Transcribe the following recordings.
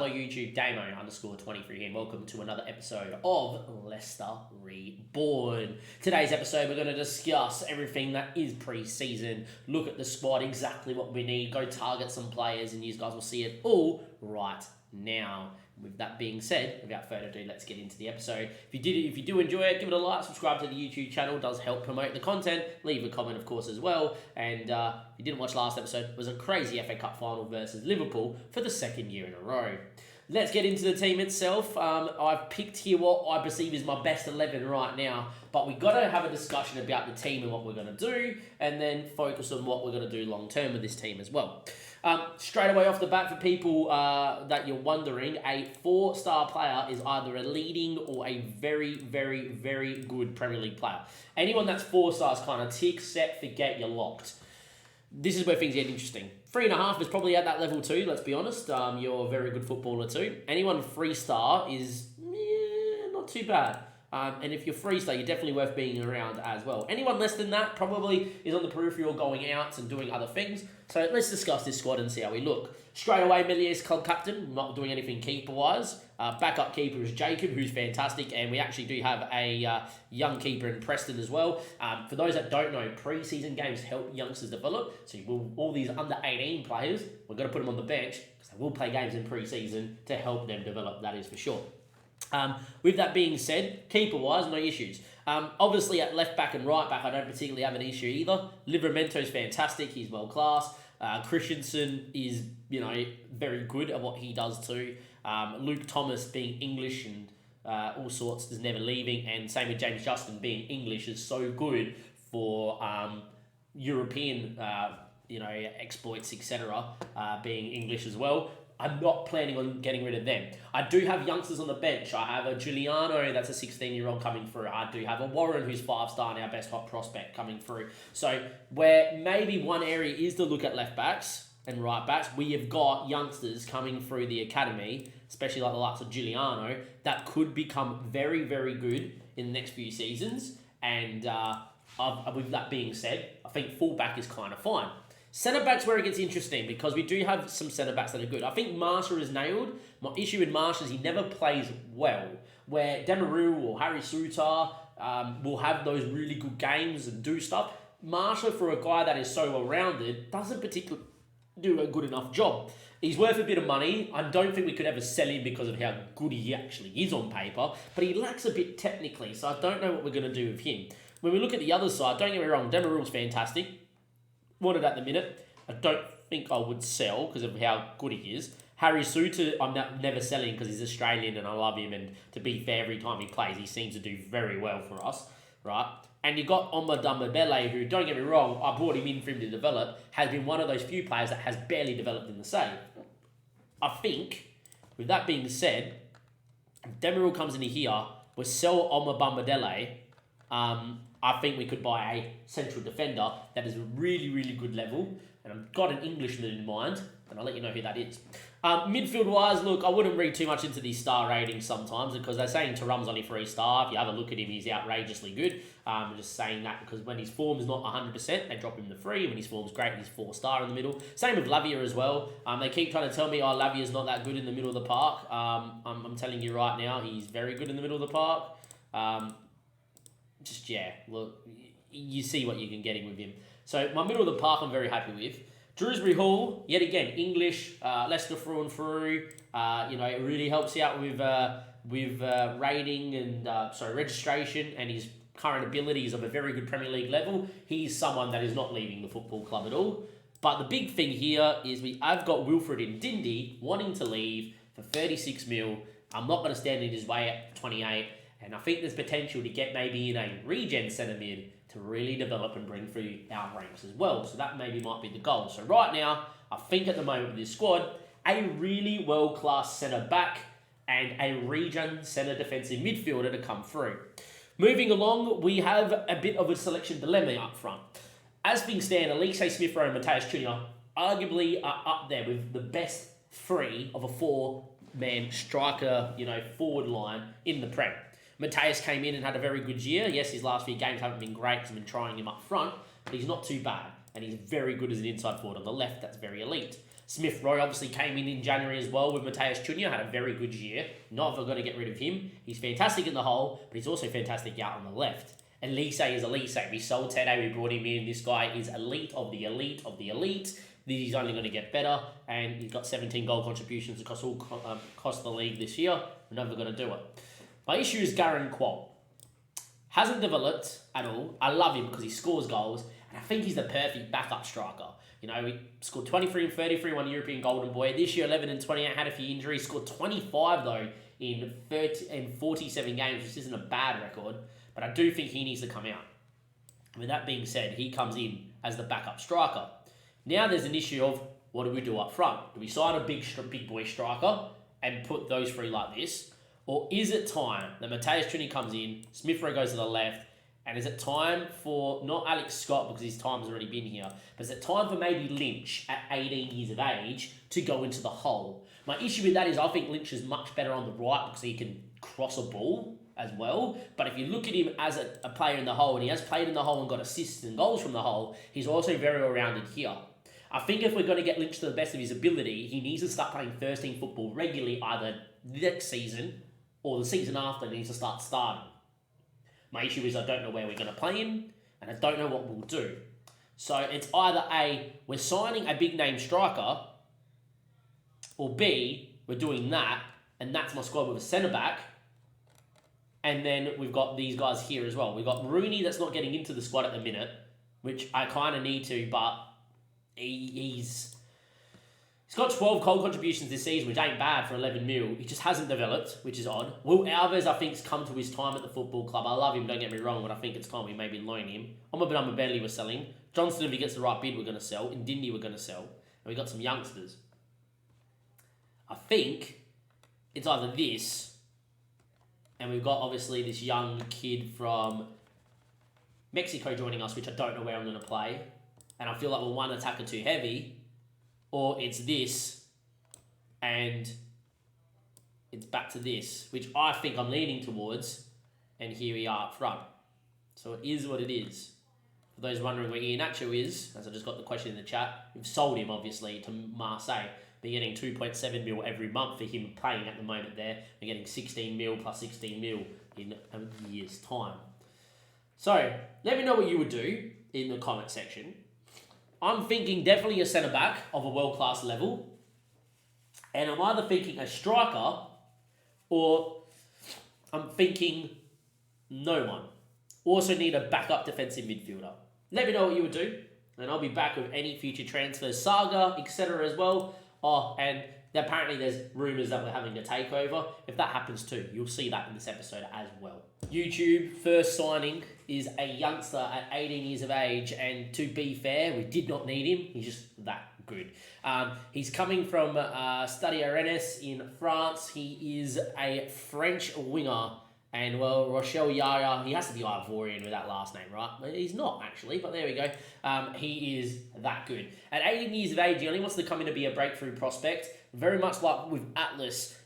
my YouTube, Damo_23 here, and welcome to another episode of Leicester Reborn. Today's episode, we're going to discuss everything that is pre-season, look at the squad, exactly what we need, go target some players, and you guys will see it all right now. With that being said, without further ado, let's get into the episode. If you do enjoy it, give it a like, subscribe to the YouTube channel. It does help promote the content. Leave a comment, of course, as well. And if you didn't watch last episode, it was a crazy FA Cup final versus Liverpool for the second year in a row. Let's get into the team itself. I've picked here what I perceive is my best 11 right now, but we've got to have a discussion about the team and what we're going to do, and then focus on what we're going to do long term with this team as well. Straight away off the bat, for people that you're wondering, a 4-star player is either a leading or a very, very, very good Premier League player. Anyone that's 4 stars kind of tick, set, forget, you're locked. This is where things get interesting. 3.5 is probably at that level too, let's be honest. You're a very good footballer too. Anyone 3-star is not too bad. And if you're 3-star, you're definitely worth being around as well. Anyone less than that probably is on the peripheral going out and doing other things. So let's discuss this squad and see how we look. Straight away, Melies club captain, not doing anything keeper-wise. Backup keeper is Jacob, who's fantastic. And we actually do have a young keeper in Preston as well. For those that don't know, pre-season games help youngsters develop. So all these under-18 players, we're going to put them on the bench because they will play games in pre-season to help them develop, that is for sure. With that being said, keeper-wise, no issues. Obviously, at left-back and right-back, I don't particularly have an issue either. Livramento's fantastic. He's world-class. Christensen is, very good at what he does too. Luke Thomas being English and all sorts is never leaving. And same with James Justin being English is so good for European, exploits, etc. Being English as well. I'm not planning on getting rid of them. I do have youngsters on the bench. I have a Giuliano, that's a 16-year-old coming through. I do have a Warren, who's 5-star and our best hot prospect coming through. So where maybe one area is to look at left-backs and right-backs, we have got youngsters coming through the academy, especially like the likes of Giuliano, that could become very, very good in the next few seasons. And with that being said, I think fullback is kind of fine. Centre-back's where it gets interesting because we do have some centre-backs that are good. I think Marsha is nailed. My issue with Marsha is he never plays well. Where Demaru or Harry Suter will have those really good games and do stuff. Marsha, for a guy that is so well-rounded, doesn't particularly do a good enough job. He's worth a bit of money. I don't think we could ever sell him because of how good he actually is on paper, but he lacks a bit technically, so I don't know what we're going to do with him. When we look at the other side, don't get me wrong, Demaru's fantastic. Want it at the minute. I don't think I would sell because of how good he is. Harry Suter, I'm never selling because he's Australian and I love him. And to be fair, every time he plays, he seems to do very well for us, right? And you got Omadambele, who, don't get me wrong, I brought him in for him to develop, has been one of those few players that has barely developed in the same. I think, with that being said, if Demirel comes into here, we'll sell Omadambele. I think we could buy a central defender that is a really, really good level. And I've got an Englishman in mind, and I'll let you know who that is. Midfield-wise, look, I wouldn't read too much into these star ratings sometimes because they're saying Thuram's only 3-star. If you have a look at him, he's outrageously good. I'm just saying that because when his form is not 100%, they drop him to 3. When his form's great, he's 4-star in the middle. Same with Lavia as well. They keep trying to tell me, Lavia's not that good in the middle of the park. I'm telling you right now, he's very good in the middle of the park. Look, you see what you can get in with him. So my middle of the park I'm very happy with. Drewsbury Hall, yet again, English, Leicester through and through. It really helps out with rating and registration and his current abilities of a very good Premier League level. He's someone that is not leaving the football club at all. But the big thing here is I've got Wilfred Ndidi wanting to leave for 36 mil. I'm not going to stand in his way at 28. And I think there's potential to get maybe in a regen centre mid to really develop and bring through our ranks as well. So that maybe might be the goal. So right now, I think at the moment with this squad, a really world-class centre-back and a regen centre defensive midfielder to come through. Moving along, we have a bit of a selection dilemma up front. As things stand, Elise Smith-Rowe and Matthias Cunha arguably are up there with the best 3 of a 4-man striker, forward line in the Prem. Matthias came in and had a very good year. Yes, his last few games haven't been great because I've been trying him up front, but he's not too bad. And he's very good as an inside forward on the left. That's very elite. Smith Rowe obviously came in January as well with Mateus Cunha, had a very good year. Not ever going to get rid of him. He's fantastic in the hole, but he's also fantastic out on the left. Elise is Elise. We sold Tede, we brought him in. This guy is elite of the elite of the elite. He's only going to get better, and he's got 17 goal contributions across the league this year. We're never going to do it. My issue is Garen Qualt. Hasn't developed at all. I love him because he scores goals, and I think he's the perfect backup striker. You know, he scored 23 and 33, won European Golden Boy. This year, 11 and 28, had a few injuries. Scored 25, though, in 47 games, which isn't a bad record. But I do think he needs to come out. With that being said, he comes in as the backup striker. Now there's an issue of what do we do up front? Do we sign a big boy striker and put those three like this? Or is it time that Mateus Cunha comes in, Smith Rowe goes to the left, and is it time for, not Alex Scott because his time's already been here, but is it time for maybe Lynch at 18 years of age to go into the hole? My issue with that is I think Lynch is much better on the right because he can cross a ball as well. But if you look at him as a player in the hole, and he has played in the hole and got assists and goals from the hole, he's also very well-rounded here. I think if we're going to get Lynch to the best of his ability, he needs to start playing first-team football regularly either next season or the season after. He needs to start starting. My issue is I don't know where we're going to play him, and I don't know what we'll do. So it's either A, we're signing a big-name striker, or B, we're doing that, and that's my squad with a centre-back, and then we've got these guys here as well. We've got Rooney that's not getting into the squad at the minute, which I kind of need to, but he's got 12 goal contributions this season, which ain't bad for 11 mil. He just hasn't developed, which is odd. Will Alves, I think, has come to his time at the football club. I love him, don't get me wrong, but I think it's time we maybe loan him. Barely we're selling. Johnston, if he gets the right bid, we're going to sell. Ndindi, we're going to sell. And we've got some youngsters. I think it's either this, and we've got, obviously, this young kid from Mexico joining us, which I don't know where I'm going to play. And I feel like we're one attacker too heavy. Or it's this, and it's back to this, which I think I'm leaning towards, and here we are up front. So it is what it is. For those wondering where Iheanacho is, as I just got the question in the chat, we've sold him, obviously, to Marseille. We're getting 2.7 mil every month for him playing at the moment there. We're getting 16 mil plus 16 mil in a year's time. So, let me know what you would do in the comment section. I'm thinking definitely a centre-back of a world-class level. And I'm either thinking a striker or I'm thinking no one. Also need a backup defensive midfielder. Let me know what you would do. And I'll be back with any future transfers, saga, etc. as well. Oh, and apparently there's rumours that we're having a takeover. If that happens too, you'll see that in this episode as well. YouTube, first signing is a youngster at 18 years of age, and to be fair, we did not need him. He's just that good. He's coming from Stade Rennes in France. He is a French winger, and well, Rochelle Yaya, he has to be Ivorian with that last name, right? He's not actually, but there we go. He is that good. At 18 years of age, he only wants to come in to be a breakthrough prospect. Very much like with Atlas,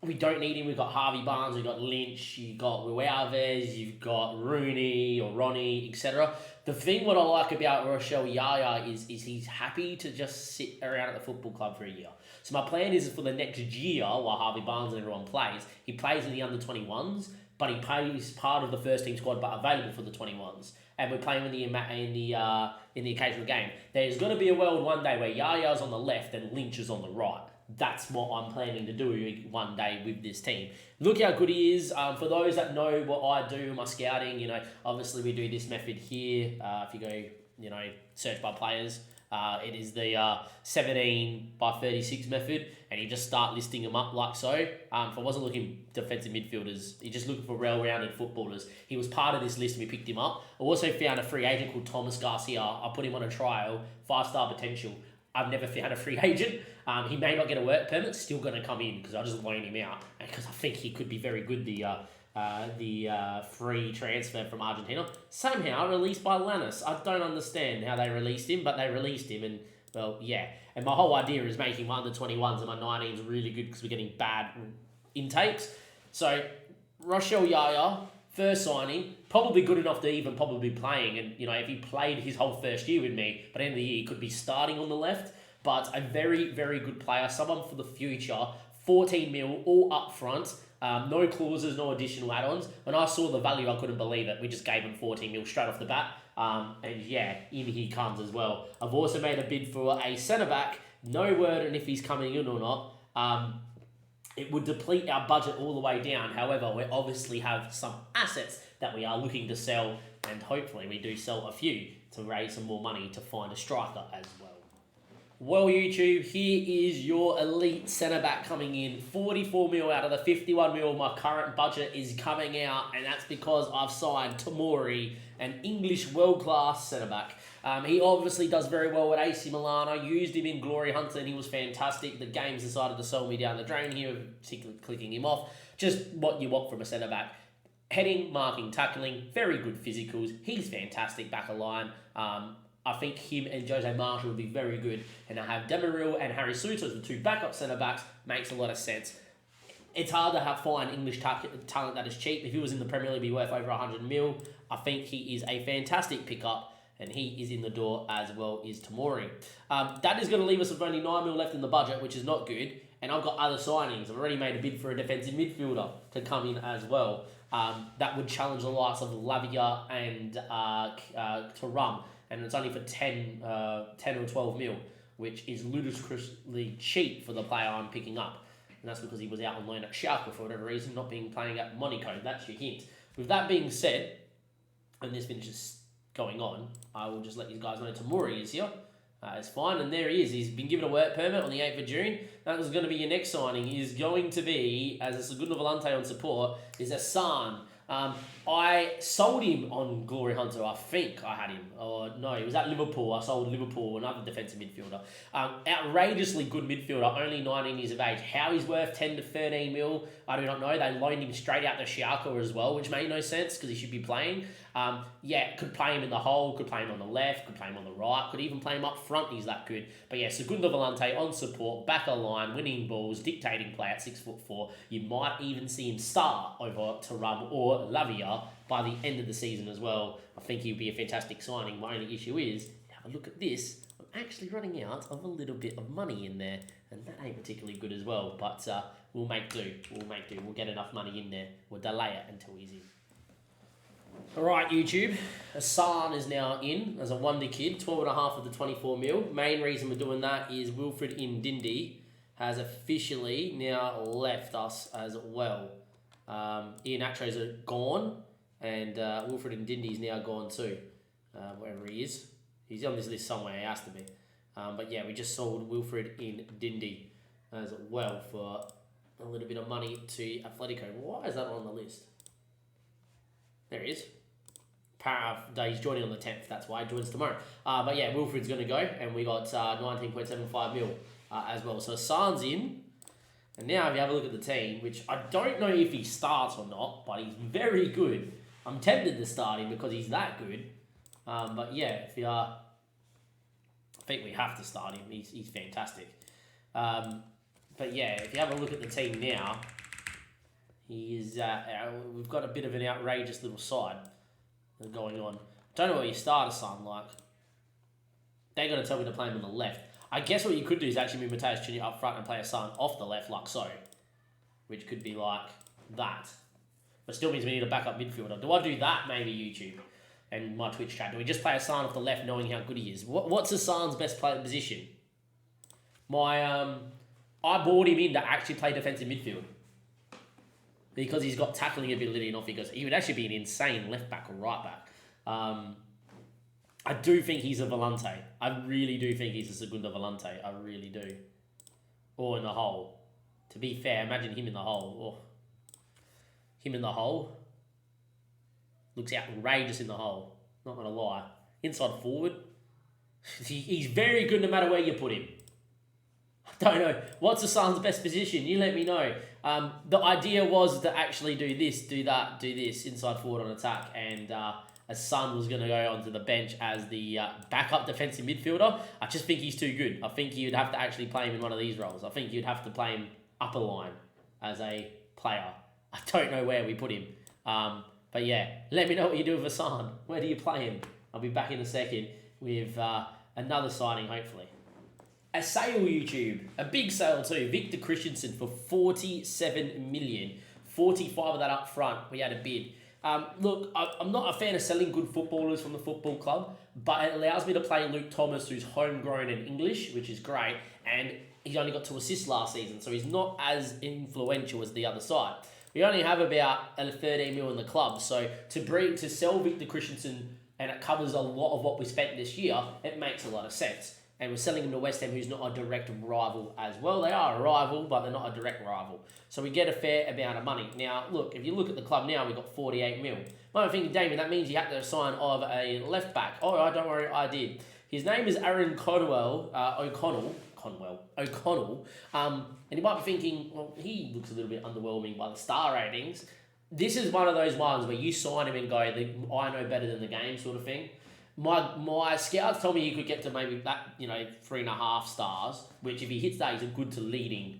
we don't need him. We've got Harvey Barnes, we've got Lynch, you've got Will Alves, you've got Rooney or Ronnie, etc. The thing what I like about Rochelle Yaya is he's happy to just sit around at the football club for a year. So my plan is for the next year, while Harvey Barnes and everyone plays, he plays in the under-21s, but he plays part of the first team squad, but available for the 21s. And we're playing in the occasional game. There's going to be a world one day where Yaya's on the left and Lynch is on the right. That's what I'm planning to do one day with this team. Look how good he is. For those that know what I do in my scouting, you know, obviously we do this method here. If you go, you know, search by players, it is the 17 by 36 method, and you just start listing them up like so. If I wasn't looking defensive midfielders, you're just looking for well-rounded footballers. He was part of this list and we picked him up. I also found a free agent called Thomas Garcia. I put him on a trial, 5-star potential. I've never found a free agent. He may not get a work permit, still going to come in because I'll just loan him out because I think he could be very good, the free transfer from Argentina. Somehow released by Lannis. I don't understand how they released him, but they released him, and well, yeah. And my whole idea is making my under-21s and my 19s really good because we're getting bad intakes. So, Rochelle Yaya, first signing, probably good enough to even probably be playing. And, you know, if he played his whole first year with me, by the end of the year, he could be starting on the left. but a very, very good player, someone for the future. 14 mil, all up front. No clauses, no additional add-ons. When I saw the value, I couldn't believe it. We just gave him 14 mil straight off the bat. And yeah, in he comes as well. I've also made a bid for a centre-back. No word on if he's coming in or not. It would deplete our budget all the way down. However, we obviously have some assets that we are looking to sell, and hopefully we do sell a few to raise some more money to find a striker as well. Well, YouTube, here is your elite centre-back coming in. 44 mil out of the 51 mil of my current budget is coming out, and that's because I've signed Tomori, an English world-class centre-back. He obviously does very well at AC Milan. I used him in Glory Hunter, and he was fantastic. The games decided to sell me down the drain here, particularly clicking him off. Just what you want from a centre-back. Heading, marking, tackling, very good physicals. He's fantastic back of line. I think him and Jose Marshall would be very good. And I have Demiril and Harry Souttar as the two backup centre-backs. Makes a lot of sense. It's hard to find English talent that is cheap. If he was in the Premier League, he'd be worth over 100 mil. I think he is a fantastic pickup, and he is in the door as well as Tomori. That is going to leave us with only 9 mil left in the budget, which is not good. And I've got other signings. I've already made a bid for a defensive midfielder to come in as well. That would challenge the likes of Lavia and Thuram. And it's only for 10 or 12 mil, which is ludicrously cheap for the player I'm picking up. And that's because he was out on loan at Schalke for whatever reason, not playing at Monaco. That's your hint. With that being said, and this finishes going on, I will just let you guys know Tomori is here. It's fine, and there he is. He's been given a work permit on the 8th of June. That was going to be your next signing. Is going to be, as a Segundo Volante on support, is Hassan. I sold him on Glory Hunter, I think I had him. Or no, he was at Liverpool. I sold Liverpool, another defensive midfielder. Outrageously good midfielder, only 19 years of age. How he's worth 10 to 13 mil, I do not know. They loaned him straight out to Schalke as well, which made no sense because he should be playing. Could play him in the hole, could play him on the left, could play him on the right, could even play him up front. He's that good. But yeah, Segundo Volante on support, back of line, winning balls, dictating play at 6'4". You might even see him start over Thuram or Lavia by the end of the season as well. I think he'd be a fantastic signing. My only issue is, have a look at this. I'm actually running out of a little bit of money in there, and that ain't particularly good as well. But we'll make do. We'll get enough money in there. We'll delay it until he's in. Alright, YouTube, Hassan is now in as a wonder kid, 12.5 of the 24 mil. Main reason we're doing that is Wilfred Ndidi has officially now left us as well. Ian Atros are gone, and Wilfred Ndidi is now gone too, wherever he is. He's on this list somewhere, he has to be. But yeah, we just sold Wilfred Ndidi as well for a little bit of money to Atletico. Why is that on the list? There he is. He's joining on the 10th. That's why he joins tomorrow. But yeah, Wilfred's going to go. And we got 19.75 mil as well. So Hassan's in. And now if you have a look at the team, which I don't know if he starts or not, but he's very good. I'm tempted to start him because he's that good. But yeah, I think we have to start him. He's fantastic. But yeah, if you have a look at the team now, we've got a bit of an outrageous little side going on. Don't know what your starter son like. They're going to tell me to play him on the left. I guess what you could do is actually move Mateus Junior up front and play a son off the left like so. Which could be like that. But still means we need a backup midfielder. Do I do that maybe, YouTube? And my Twitch chat. Do we just play Hassan off the left knowing how good he is? What's Hassan's best position? I bought him in to actually play defensive midfield. Because he's got tackling ability and off he goes. He would actually be an insane left back or right back. I do think he's a Volante. I really do think he's a Segundo Volante. I really do. Or in the hole. To be fair, imagine him in the hole. Oh. Him in the hole. Looks outrageous in the hole. Not going to lie. Inside forward. He's very good no matter where you put him. I don't know. What's Hassan's best position? You let me know. The idea was to actually do this, do that, do this, inside forward on attack, and Hassan was going to go onto the bench as the backup defensive midfielder. I just think he's too good. I think you'd have to actually play him in one of these roles. I think you'd have to play him upper line as a player. I don't know where we put him. But yeah, let me know what you do with Hassan. Where do you play him? I'll be back in a second with another signing, hopefully. A sale, YouTube, a big sale too. Victor Christensen for 47 million. 45 of that up front. We had a bid. Look, I'm not a fan of selling good footballers from the football club, but it allows me to play Luke Thomas, who's homegrown in English, which is great, and he only got 2 assists last season, so he's not as influential as the other side. We only have about 13 mil in the club, so to sell Victor Christensen, and it covers a lot of what we spent this year, it makes a lot of sense. And we're selling him to West Ham, who's not a direct rival as well. They are a rival, but they're not a direct rival. So we get a fair amount of money. Now, look, if you look at the club now, we've got 48 mil. I'm thinking, Damien, that means you had to sign of a left back. Oh, don't worry, I did. His name is Aaron O'Connell. And you might be thinking, well, he looks a little bit underwhelming by the star ratings. This is one of those ones where you sign him and go, I know better than the game sort of thing. My scouts told me he could get to maybe that, 3.5 stars, which if he hits that, he's a good to leading,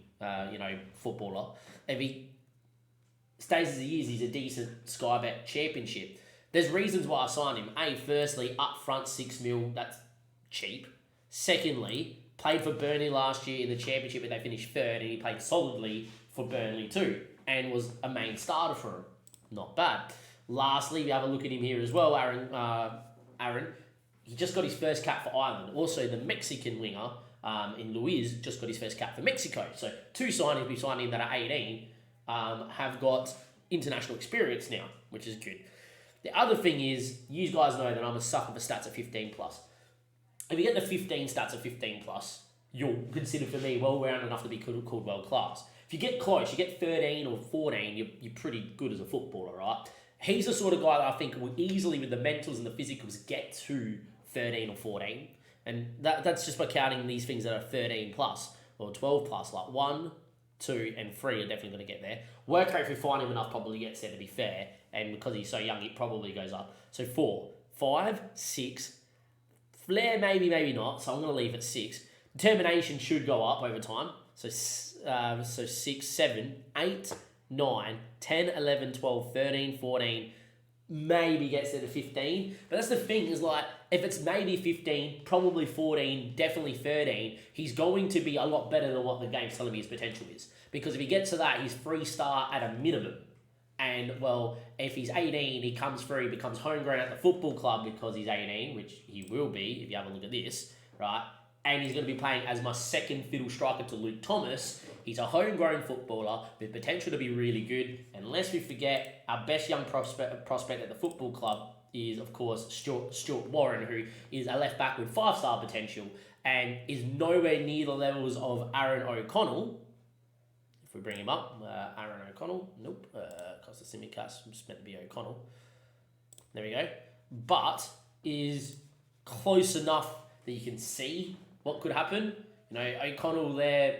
footballer. If he stays as he is, he's a decent Sky Bet championship. There's reasons why I signed him. Firstly, up front 6 mil, that's cheap. Secondly, played for Burnley last year in the championship where they finished third, and he played solidly for Burnley too, and was a main starter for him. Not bad. Lastly, we have a look at him here as well, Aaron, he just got his first cap for Ireland. Also, the Mexican winger in Luis just got his first cap for Mexico. So 2 signings we signed in that are 18 have got international experience now, which is good. The other thing is, you guys know that I'm a sucker for stats at 15 plus. If you get the 15 stats at 15 plus, you'll consider for me well-rounded enough to be called world class. If you get close, you get 13 or 14, you're pretty good as a footballer, right? He's the sort of guy that I think will easily, with the mentals and the physicals, get to 13 or 14. And that's just by counting these things that are 13 plus or 12 plus, like 1, 2, and 3 are definitely going to get there. Work rate, if we find him enough, probably gets there, to be fair. And because he's so young, it probably goes up. So 4, 5, 6. Flair, maybe not. So I'm going to leave at 6. Determination should go up over time. So 6, 7, 8, 9, 10, 11, 12, 13, 14, maybe gets there to 15. But that's the thing, is like, if it's maybe 15, probably 14, definitely 13, he's going to be a lot better than what the game's telling me his potential is. Because if he gets to that, he's 3-star at a minimum. And, well, if he's 18, he comes through, becomes homegrown at the football club because he's 18, which he will be if you have a look at this, right? And he's going to be playing as my second fiddle striker to Luke Thomas. He's a homegrown footballer with potential to be really good. And lest we forget, our best young prospect at the football club is, of course, Stuart Warren, who is a left back with 5-star potential and is nowhere near the levels of Aaron O'Connell. If we bring him up, Aaron O'Connell, nope, Costa Simicas, was meant to be O'Connell. There we go. But is close enough that you can see what could happen. O'Connell there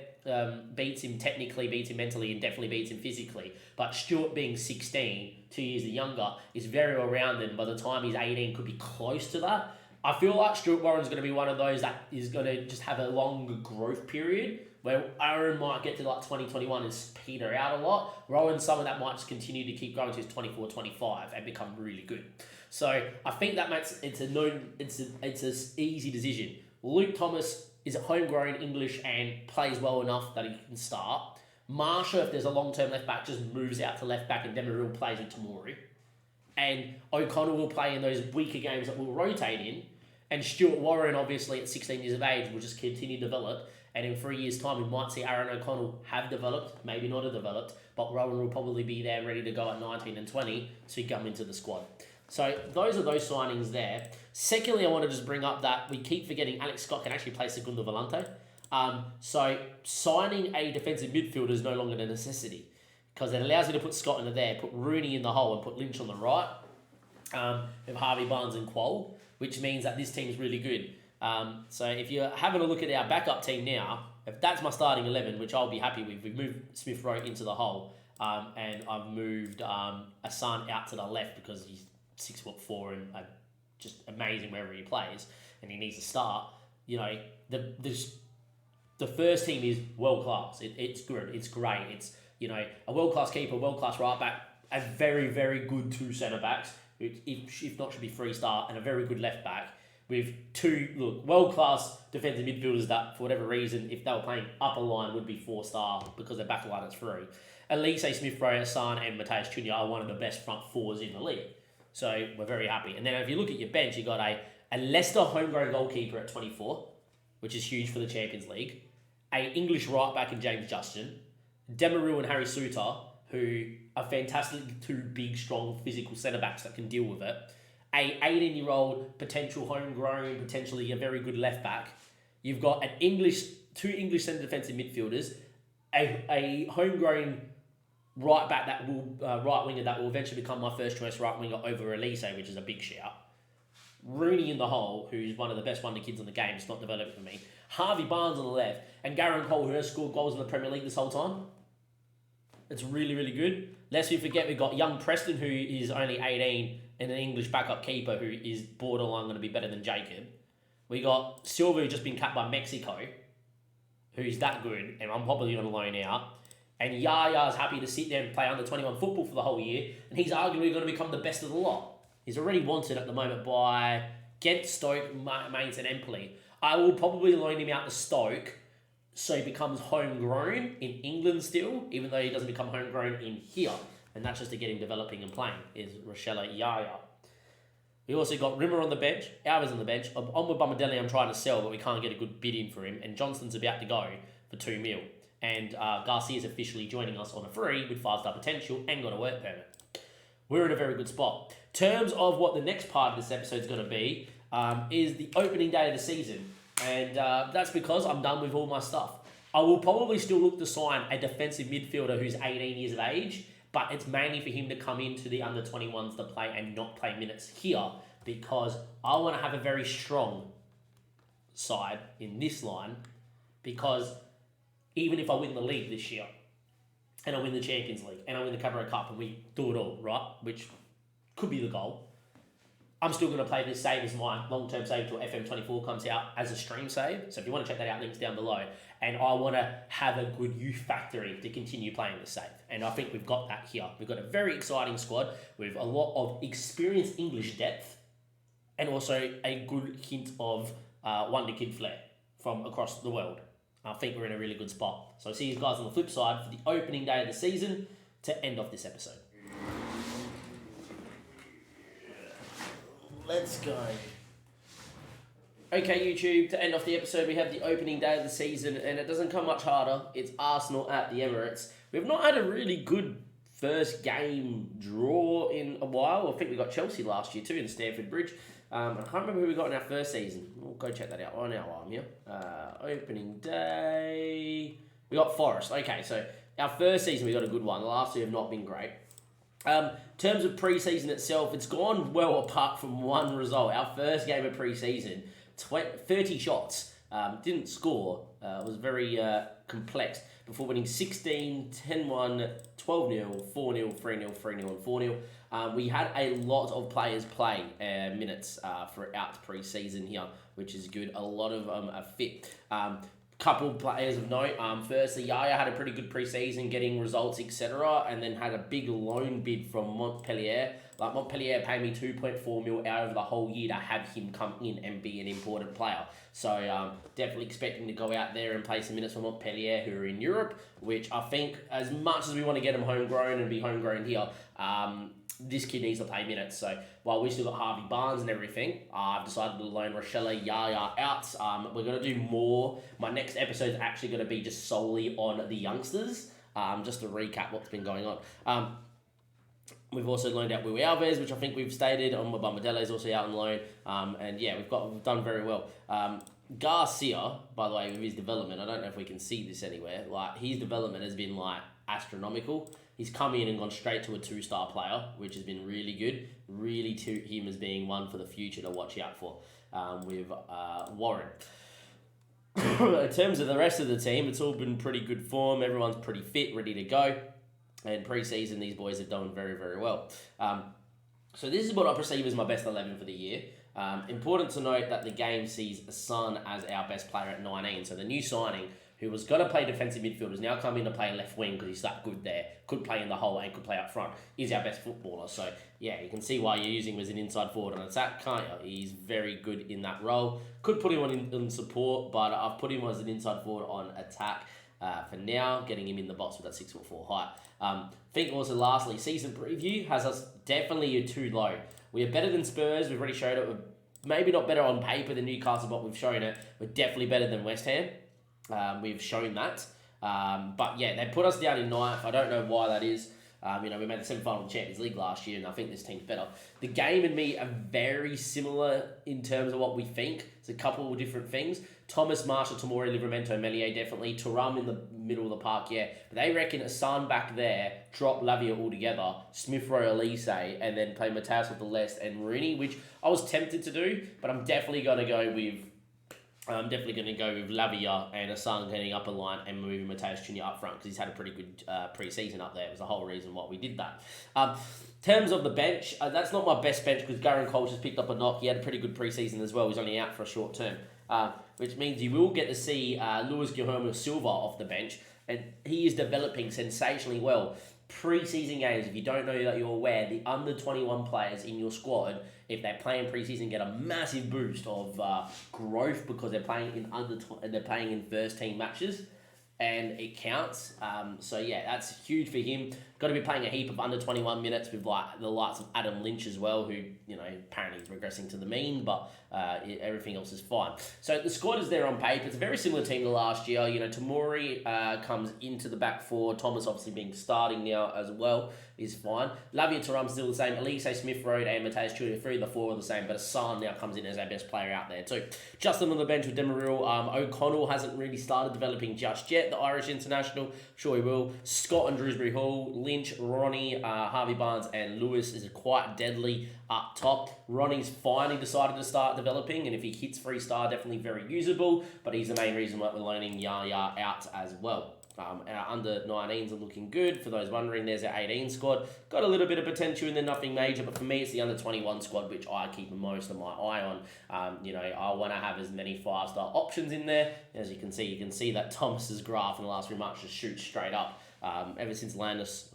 beats him technically, beats him mentally, and definitely beats him physically. But Stuart, being 16, 2 years younger, is very well-rounded, and by the time he's 18, could be close to that. I feel like Stuart Warren's going to be one of those that is going to just have a longer growth period, where Aaron might get to like 2021 and peter out a lot. Rowan, some of that might just continue to keep going to his 24, 25 and become really good. So I think that makes it's an easy decision. Luke Thomas is homegrown English and plays well enough that he can start. Marsha, if there's a long-term left back, just moves out to left back, and Demirel plays with Tamori. And O'Connell will play in those weaker games that we'll rotate in. And Stuart Warren, obviously, at 16 years of age, will just continue to develop. And in 3 years' time, we might see Aaron O'Connell have developed, maybe not have developed, but Rowan will probably be there ready to go at 19 and 20 to come into the squad. So those are those signings there. Secondly, I want to just bring up that we keep forgetting Alex Scott can actually play Segundo Volante. So signing a defensive midfielder is no longer a necessity, because it allows you to put Scott into there, put Rooney in the hole, and put Lynch on the right, with Harvey Barnes and Quoll, which means that this team is really good. So if you're having a look at our backup team now, if that's my starting 11, which I'll be happy with, we've moved Smith Rowe into the hole, and I've moved Asan out to the left because he's 6'4" and just amazing wherever he plays, and he needs to start. The first team is world class. It's good. It's great. It's a world class keeper, world class right back, a very very good 2 centre backs, if not should be 3-star, and a very good left back. with two world-class defensive midfielders that, for whatever reason, if they were playing upper line, would be 4-star because their back line is 3. Elise Smith-Rowe, Hassan, and Mateus Cunha are one of the best front fours in the league. So we're very happy. And then if you look at your bench, you got a Leicester homegrown goalkeeper at 24, which is huge for the Champions League. A English right back in James Justin, Demaru and Harry Suter, who are fantastic, two big, strong, physical centre backs that can deal with it. A 18-year-old potential homegrown, potentially a very good left back. You've got two English centre defensive midfielders, a homegrown right back that will right winger that will eventually become my first choice right winger over Elise, which is a big shout. Rooney in the hole, who's one of the best wonder kids in the game, it's not developed for me. Harvey Barnes on the left, and Garen Cole, who has scored goals in the Premier League this whole time. It's really, really good. Lest we forget, we've got young Preston, who is only 18, and an English backup keeper who is borderline going to be better than Jacob. We got Silva, who's just been capped by Mexico, who's that good, and I'm probably on a loan out. And Yaya's happy to sit there and play under 21 football for the whole year, and he's arguably going to become the best of the lot. He's already wanted at the moment by Ghent, Stoke, Mainz, and Empoli. I will probably loan him out to Stoke, so he becomes homegrown in England still, even though he doesn't become homegrown in here. And that's just to get him developing and playing, is Rochelle Yaya. We also got Rimmer on the bench, Alves on the bench. Onward Bamadelli I'm trying to sell, but we can't get a good bid in for him. And Johnston's about to go for 2 mil. And Garcia's officially joining us on a free with 5-star potential and got a work permit. We're in a very good spot. In terms of what the next part of this episode is going to be, is the opening day of the season. And that's because I'm done with all my stuff. I will probably still look to sign a defensive midfielder who's 18 years of age, but it's mainly for him to come into the under-21s to play and not play minutes here, because I want to have a very strong side in this line, because even if I win the league this year, and I win the Champions League, and I win the Carabao Cup, and we do it all, right, which could be the goal, I'm still going to play this save as my long-term save till FM24 comes out as a stream save. So if you want to check that out, links down below. And I want to have a good youth factory to continue playing the save. And I think we've got that here. We've got a very exciting squad with a lot of experienced English depth and also a good hint of wonder kid flair from across the world. I think we're in a really good spot. So I'll see you guys on the flip side for the opening day of the season to end off this episode. Let's go. Okay, YouTube, to end off the episode, we have the opening day of the season, and it doesn't come much harder. It's Arsenal at the Emirates. We've not had a really good first game draw in a while. I think we got Chelsea last year too in Stamford Bridge. I can't remember who we got in our first season. We'll go check that out right now while I'm here. Opening day. We got Forest. Okay, so our first season we got a good one. The last two have not been great. In terms of pre-season itself, it's gone well apart from one result. Our first game of pre-season, 30 shots, didn't score. It was very complex before winning 16, 10-1, 12-0, 4-0, 3-0, 3-0, and 4-0. We had a lot of players play minutes throughout pre-season here, which is good. A lot of them are fit. Couple players of note. Firstly, Yaya had a pretty good pre-season, getting results, etc., and then had a big loan bid from Montpellier. Like Montpellier paid me 2.4 mil out over the whole year to have him come in and be an important player. So definitely expecting to go out there and play some minutes for Montpellier, who are in Europe, which I think, as much as we want to get him homegrown and be homegrown here, this kid needs to play minutes. So while we still got Harvey Barnes and everything, I've decided to loan Rochelle Yaya out. We're going to do more. My next episode is actually going to be just solely on the youngsters, just to recap what's been going on. We've also loaned out Will Alves, which I think we've stated. Bamadelli is also out on loan. And yeah, we've done very well. Garcia, by the way, with his development, I don't know if we can see this anywhere. Like, his development has been like astronomical. He's come in and gone straight to a 2-star player, which has been really good. Really to him as being one for the future to watch out for with Warren. In terms of the rest of the team, it's all been pretty good form. Everyone's pretty fit, ready to go. And pre-season, these boys have done very, very well. So this is what I perceive as my best 11 for the year. Important to note that the game sees Son as our best player at 19. So the new signing, who was going to play defensive midfield, is now coming to play left wing because he's that good there. Could play in the hole and could play up front. Is our best footballer. So, yeah, you can see why you're using him as an inside forward on attack, can't you? He's very good in that role. Could put him on in support, but I've put him as an inside forward on attack for now, getting him in the box with that 6'4" height. I think also, lastly, season preview has us definitely too low. We are better than Spurs. We've already showed it. We're maybe not better on paper than Newcastle, but we've shown it. We're definitely better than West Ham. We've shown that. But yeah, they put us down in ninth. I don't know why that is. We made the semi-final of the Champions League last year, and I think this team's better. The game and me are very similar in terms of what we think. It's a couple of different things. Thomas, Marshall, Tomori, Livramento, Melier, definitely. Thuram in the middle of the park, yeah. But they reckon Hassan back there, drop Lavia altogether, Smith Rowe, Elise, and then play Mateus with the left and Rooney, which I was tempted to do, but I'm definitely going to go with Lavia and Hassan getting up a line and moving Mateus Jr. up front because he's had a pretty good pre-season up there. It was the whole reason why we did that. In terms of the bench, that's not my best bench because Garen Cole just picked up a knock. He had a pretty good pre-season as well. He's only out for a short term, which means you will get to see Luis Guilherme Silva off the bench, and he is developing sensationally well. Pre-season games, if you don't know that you're aware, the under 21 players in your squad, if they play in pre-season, get a massive boost of growth because they're playing in first team matches, and it counts. So yeah, that's huge for him. Got to be playing a heap of under 21 minutes with like the likes of Adam Lynch as well, who apparently is regressing to the mean, but everything else is fine. So the squad is there on paper. It's a very similar team to last year. Tomori comes into the back four. Thomas obviously being starting now as well is fine. Lavia Thuram still the same. Elise, Smith Rowe, and Mateus Jr. 3 of the 4 are the same, but Hassan now comes in as our best player out there too. Justin on the bench with Demirel. O'Connell hasn't really started developing just yet. The Irish international, sure he will. Scott and Drewsbury Hall, Lynch, Ronnie, Harvey Barnes, and Lewis is quite deadly up top. Ronnie's finally decided to start developing, and if he hits 3-star, definitely very usable, but he's the main reason why we're loaning Yaya out as well. Our under 19s are looking good. For those wondering, there's our 18 squad. Got a little bit of potential in there, nothing major, but for me, it's the under 21 squad, which I keep most of my eye on. I want to have as many 5-star options in there. As you can see that Thomas's graph in the last 3 months just shoots straight up. Ever since Landis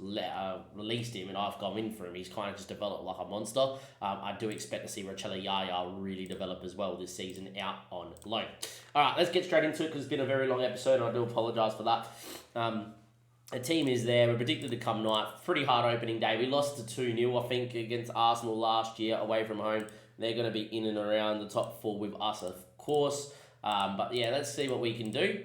released him and I've gone in for him, he's kind of just developed like a monster. I do expect to see Rochella Yaya really develop as well this season out on loan. All right, let's get straight into it because it's been a very long episode and I do apologise for that. The team is there. We're predicted to come ninth. Pretty hard opening day. We lost to 2-0, I think, against Arsenal last year away from home. They're going to be in and around the top 4 with us, of course. But yeah, let's see what we can do.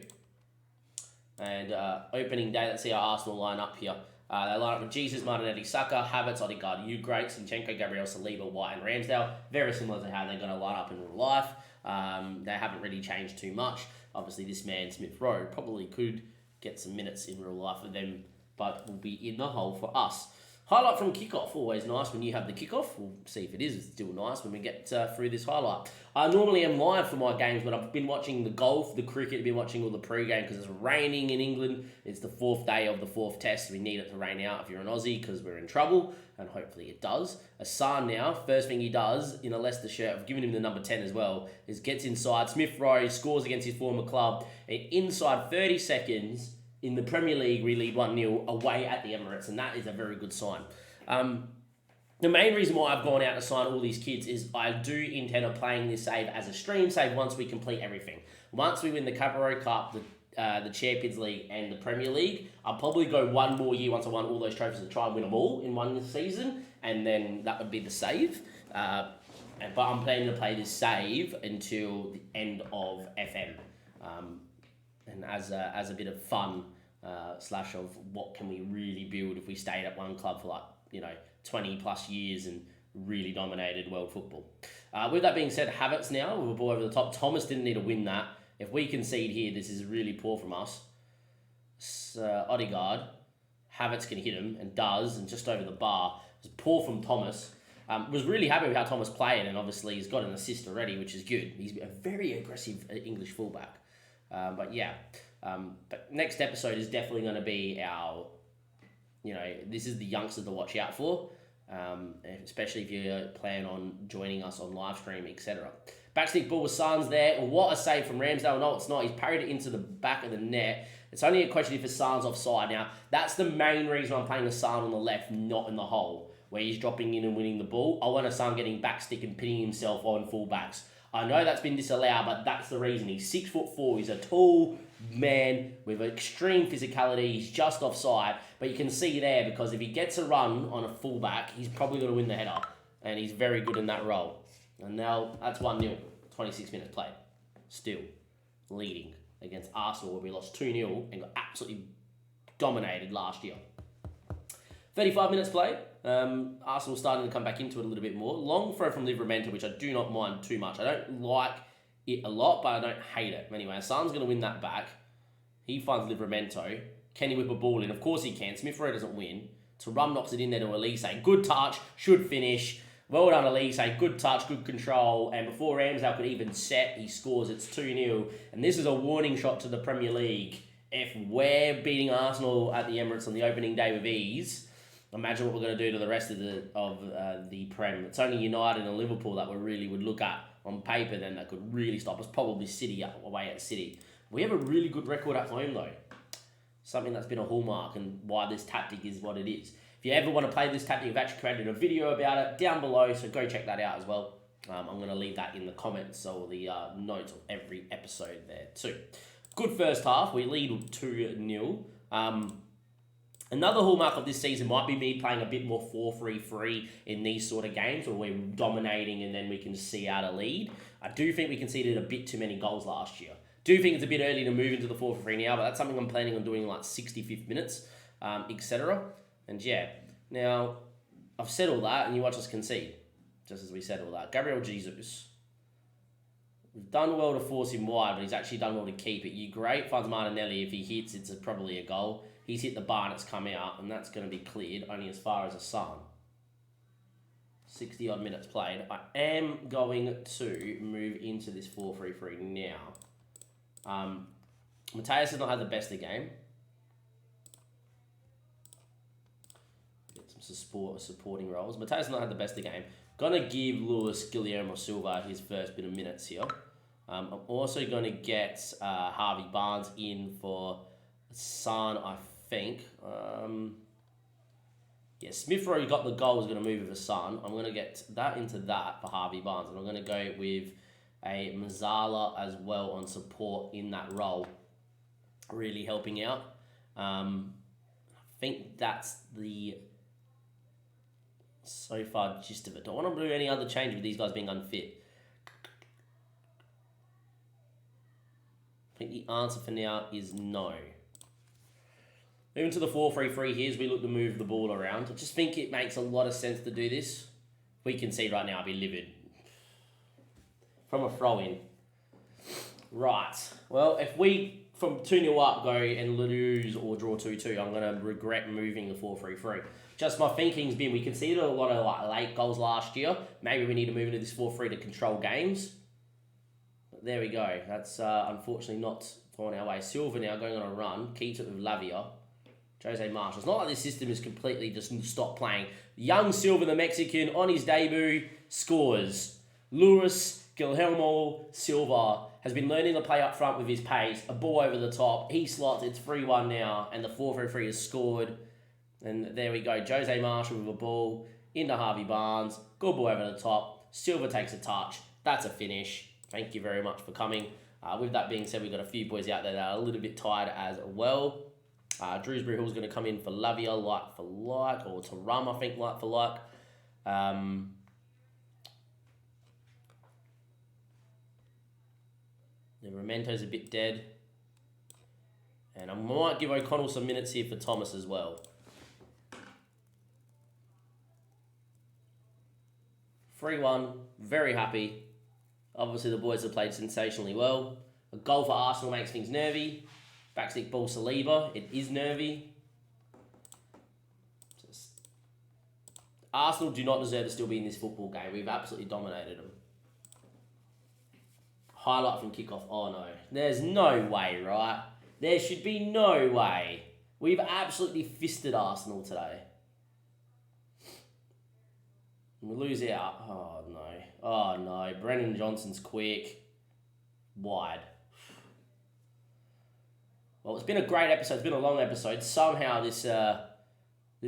And opening day, let's see our Arsenal line up here. They line up with Jesus, Martinelli, Saka, Havertz, Odegaard, Ugrate, Zinchenko, Gabriel, Saliba, White, and Ramsdale. Very similar to how they're going to line up in real life. They haven't really changed too much. Obviously, this man, Smith Rowe, probably could get some minutes in real life for them, but will be in the hole for us. Highlight from kickoff, always nice when you have the kickoff. We'll see if it is still nice when we get through this highlight. I normally am live for my games, but I've been watching the golf, the cricket, been watching all the pre-game because it's raining in England. It's the 4th day of the 4th test. We need it to rain out if you're an Aussie because we're in trouble, and hopefully it does. Hassan now, first thing he does in a Leicester shirt, I've given him the number 10 as well, is gets inside. Smith Rowe scores against his former club, and inside 30 seconds, in the Premier League, we lead 1-0 away at the Emirates, and that is a very good sign. The main reason why I've gone out to sign all these kids is I do intend on playing this save as a stream save once we complete everything. Once we win the Carabao Cup, the Champions League, and the Premier League, I'll probably go one more year once I won all those trophies and try and win them all in one season, and then that would be the save. But I'm planning to play this save until the end of FM. And as a bit of fun, slash of what can we really build if we stayed at one club for 20 plus years and really dominated world football. With that being said, Havertz now with a ball over the top. Thomas didn't need to win that. If we concede here, this is really poor from us. Odegaard, Havertz can hit him and does, and just over the bar. It was poor from Thomas. Was really happy with how Thomas played, and obviously he's got an assist already, which is good. He's a very aggressive English fullback. But next episode is definitely going to be our, this is the youngsters to watch out for. especially if you plan on joining us on live stream, etc. Backstick ball with Suns there. What a save from Ramsdale. No, it's not. He's parried it into the back of the net. It's only a question if Hassan's offside. Now, that's the main reason I'm playing Hassan on the left, not in the hole, where he's dropping in and winning the ball. I want Hassan getting backstick and pinning himself on fullbacks. I know that's been disallowed, but that's the reason. He's 6'4". He's a tall man with extreme physicality. He's just offside, but you can see there, because if he gets a run on a fullback, he's probably going to win the header, and he's very good in that role. And now that's 1-0, 26 minutes played. Still leading against Arsenal, where we lost 2-0 and got absolutely dominated last year. 35 minutes played. Arsenal starting to come back into it a little bit more. Long throw from Livramento, which I do not mind too much. I don't like it a lot, but I don't hate it. Anyway, Hassan's going to win that back. He finds Livramento. Can he whip a ball in? Of course he can. Smith Rowe doesn't win. Tarum knocks it in there to Elise. Good touch. Should finish. Well done, Elise. Good touch, good control. And before Ramsdale could even set, he scores. It's 2-0. And this is a warning shot to the Premier League. If we're beating Arsenal at the Emirates on the opening day with ease, imagine what we're going to do to the rest of the Prem. It's only United and Liverpool that we really would look at on paper then that could really stop us. Probably City away at City. We have a really good record at home though. Something that's been a hallmark and why this tactic is what it is. If you ever want to play this tactic, I've actually created a video about it down below, so go check that out as well. I'm going to leave that in the comments or the notes of every episode there too. Good first half. We lead 2-0. Another hallmark of this season might be me playing a bit more 4-3-3 in these sort of games where we're dominating and then we can see out a lead. I do think we conceded a bit too many goals last year. Do think it's a bit early to move into the 4-3 now, but that's something I'm planning on doing in like 65th minutes, etc. And yeah, now I've said all that and you watch us concede, just as we said all that. Gabriel Jesus. We've done well to force him wide, but he's actually done well to keep it. You great. Finds Martinelli. If he hits, it's probably a goal. He's hit the bar and it's come out, and that's going to be cleared only as far as a sun. 60-odd minutes played. I am going to move into this 4-3-3 now. Mateus has not had the best of the game. Get some supporting roles. Mateus has not had the best of the game. Gonna give Luis Guillermo Silva his first bit of minutes here. I'm also going to get Harvey Barnes in for Son, I think. Yeah, Smith Rowe got the goal, was going to move with a Son. I'm going to get that into that for Harvey Barnes. And I'm going to go with a Mazzala as well on support in that role. Really helping out. I think that's the so far gist of it. Don't want to do any other change with these guys being unfit. I think the answer for now is no. Moving to the 4-3-3 here as we look to move the ball around. I just think it makes a lot of sense to do this. If we can see right now, I'll be livid. From a throw-in. Right. Well, if we, from 2-0 up, go and lose or draw 2-2, I'm going to regret moving the 4-3-3. Just my thinking's been, we conceded a lot of like late goals last year. Maybe we need to move into this 4-3 to control games. But there we go. That's unfortunately not gone our way. Silva now going on a run. Keeps it with Lavia. Jose Marshall. It's not like this system is completely just stopped playing. Young Silva, the Mexican, on his debut, scores. Luis Guillermo Silva has been learning to play up front with his pace. A ball over the top. He slots. It's 3-1 now. And the 4-3-3 is scored. And there we go. Jose Marshall with a ball into Harvey Barnes. Good ball over the top. Silva takes a touch. That's a finish. Thank you very much for coming. With that being said, we've got a few boys out there that are a little bit tired as well. Drewsbury Hill's going to come in for Lavia, like for like, or Tarum, I think, like for like. Livramento's a bit dead. And I might give O'Connell some minutes here for Thomas as well. 3-1, very happy. Obviously the boys have played sensationally well. A goal for Arsenal makes things nervy. Backstick ball Saliba, it is nervy. Arsenal do not deserve to still be in this football game. We've absolutely dominated them. Highlight from kickoff, oh no. There's no way, right? There should be no way. We've absolutely fisted Arsenal today. We lose out. Oh, no. Oh, no. Brennan Johnson's quick. Wide. Well, it's been a great episode. It's been a long episode. Somehow this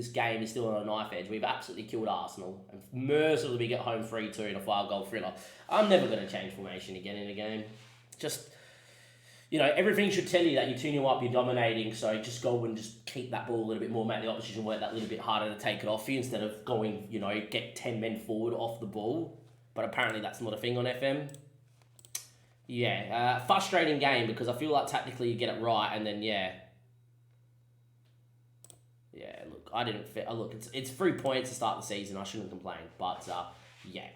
game is still on a knife edge. We've absolutely killed Arsenal. And mercifully we get home 3-2 in a 5-goal thriller. I'm never going to change formation again in a game. Just, everything should tell you that you're 2-0 up, you're dominating. So just go and just keep that ball a little bit more, make the opposition work that little bit harder to take it off you instead of going, get 10 men forward off the ball. But apparently that's not a thing on FM. Yeah, frustrating game because I feel like tactically you get it right and then, yeah, look, I didn't fit. Look, it's 3 points to start the season. I shouldn't complain. But,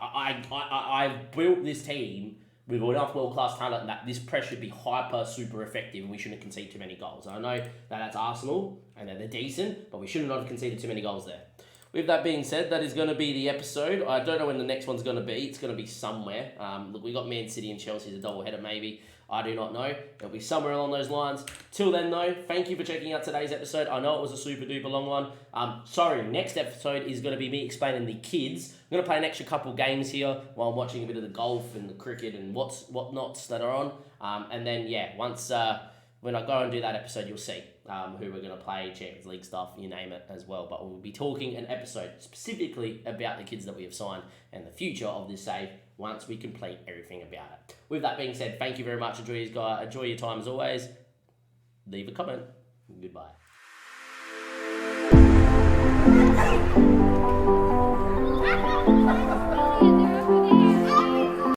I've built this team with enough world-class talent that this press should be hyper, super effective and we shouldn't concede too many goals. I know that that's Arsenal and they're decent, but we shouldn't have conceded too many goals there. With that being said, that is going to be the episode. I don't know when the next one's going to be. It's going to be somewhere. Look, we got Man City and Chelsea as a doubleheader maybe. I do not know. It'll be somewhere along those lines. Till then, though, thank you for checking out today's episode. I know it was a super duper long one. Sorry, next episode is going to be me explaining the kids. I'm going to play an extra couple games here while I'm watching a bit of the golf and the cricket and whatnots that are on. And then, once when I go and do that episode, you'll see who we're going to play, Champions League stuff, you name it as well. But we'll be talking an episode specifically about the kids that we have signed and the future of this save once we complete everything about it. With that being said, thank you very much. Enjoy your time as always. Leave a comment. Goodbye.